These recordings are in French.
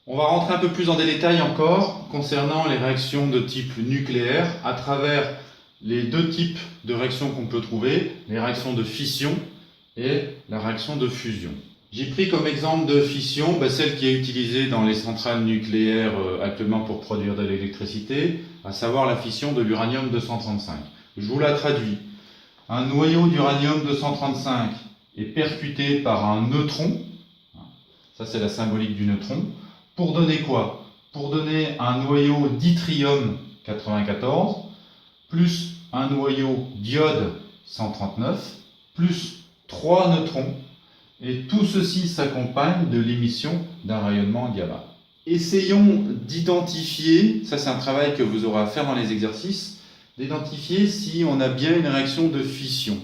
On va rentrer un peu plus dans des détails encore concernant les réactions de type nucléaire à travers les deux types de réactions qu'on peut trouver, les réactions de fission et la réaction de fusion. J'ai pris comme exemple de fission celle qui est utilisée dans les centrales nucléaires actuellement pour produire de l'électricité, à savoir la fission de l'uranium-235. Je vous la traduis. Un noyau d'uranium-235 est percuté par un neutron, ça c'est la symbolique du neutron, pour donner quoi? Pour donner un noyau d'yttrium-94, plus un noyau d'iode-139, plus 3 neutrons, et tout ceci s'accompagne de l'émission d'un rayonnement gamma. Essayons d'identifier, ça c'est un travail que vous aurez à faire dans les exercices, d'identifier si on a bien une réaction de fission.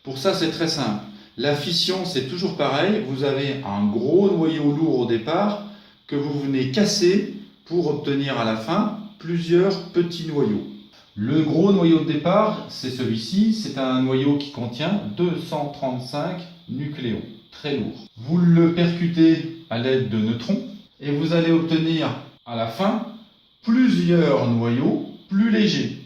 Pour ça c'est très simple. La fission c'est toujours pareil, vous avez un gros noyau lourd au départ que vous venez casser pour obtenir à la fin plusieurs petits noyaux. Le gros noyau de départ, c'est celui-ci, c'est un noyau qui contient 235 nucléons, très lourd. Vous le percutez à l'aide de neutrons et vous allez obtenir à la fin plusieurs noyaux plus légers.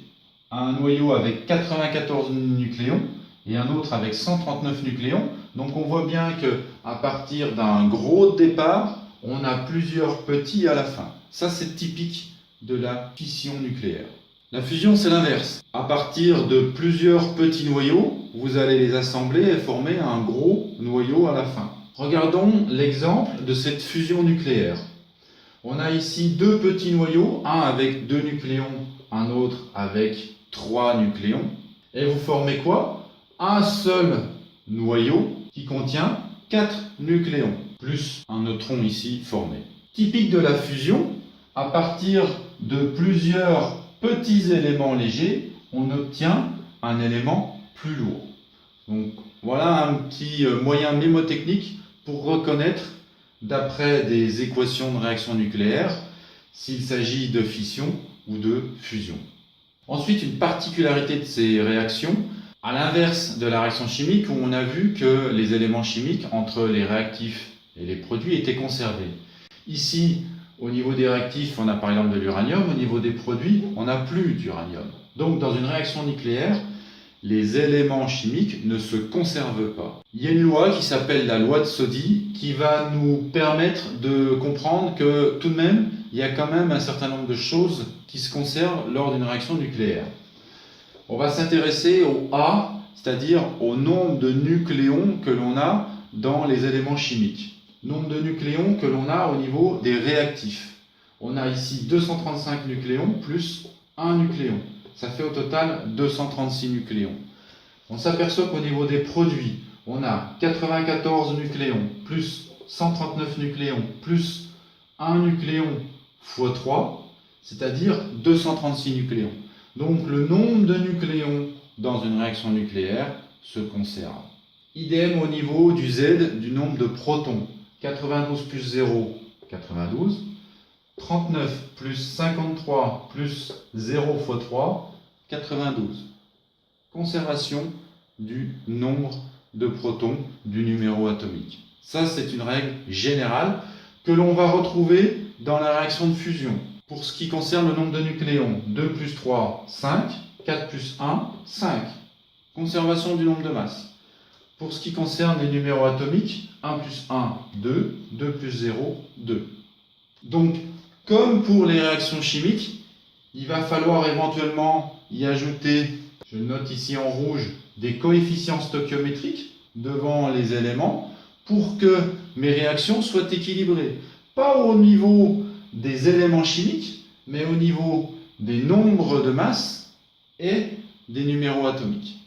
Un noyau avec 94 nucléons et un autre avec 139 nucléons. Donc on voit bien qu'à partir d'un gros départ, on a plusieurs petits à la fin. Ça c'est typique de la fission nucléaire. La fusion c'est l'inverse. À partir de plusieurs petits noyaux, vous allez les assembler et former un gros noyau à la fin. Regardons l'exemple de cette fusion nucléaire. On a ici deux petits noyaux, un avec 2 nucléons, un autre avec 3 nucléons. Et vous formez quoi? Un seul noyau qui contient 4 nucléons, plus un neutron ici formé. Typique de la fusion, à partir de plusieurs petits éléments légers, on obtient un élément plus lourd. Donc voilà un petit moyen mnémotechnique pour reconnaître, d'après des équations de réaction nucléaire, s'il s'agit de fission ou de fusion. Ensuite, une particularité de ces réactions, à l'inverse de la réaction chimique où on a vu que les éléments chimiques entre les réactifs et les produits étaient conservés. Ici, au niveau des réactifs, on a par exemple de l'uranium, au niveau des produits, on n'a plus d'uranium. Donc dans une réaction nucléaire, les éléments chimiques ne se conservent pas. Il y a une loi qui s'appelle la loi de Soddy qui va nous permettre de comprendre que tout de même, il y a quand même un certain nombre de choses qui se conservent lors d'une réaction nucléaire. On va s'intéresser au A, c'est-à-dire au nombre de nucléons que l'on a dans les éléments chimiques. Nombre de nucléons que l'on a au niveau des réactifs. On a ici 235 nucléons plus 1 nucléon. Ça fait au total 236 nucléons. On s'aperçoit qu'au niveau des produits, on a 94 nucléons plus 139 nucléons plus 1 nucléon x 3, c'est-à-dire 236 nucléons. Donc le nombre de nucléons dans une réaction nucléaire se conserve. Idem au niveau du Z, du nombre de protons. 92 plus 0, 92. 39 plus 53 plus 0 x 3, 92. Conservation du nombre de protons du numéro atomique. Ça, c'est une règle générale que l'on va retrouver dans la réaction de fusion. Pour ce qui concerne le nombre de nucléons, 2 plus 3, 5. 4 plus 1, 5. Conservation du nombre de masses. Pour ce qui concerne les numéros atomiques, 1 plus 1, 2. 2 plus 0, 2. Donc, comme pour les réactions chimiques, il va falloir éventuellement y ajouter, je note ici en rouge, des coefficients stoichiométriques devant les éléments pour que mes réactions soient équilibrées. Pas au niveau des éléments chimiques, mais au niveau des nombres de masse et des numéros atomiques.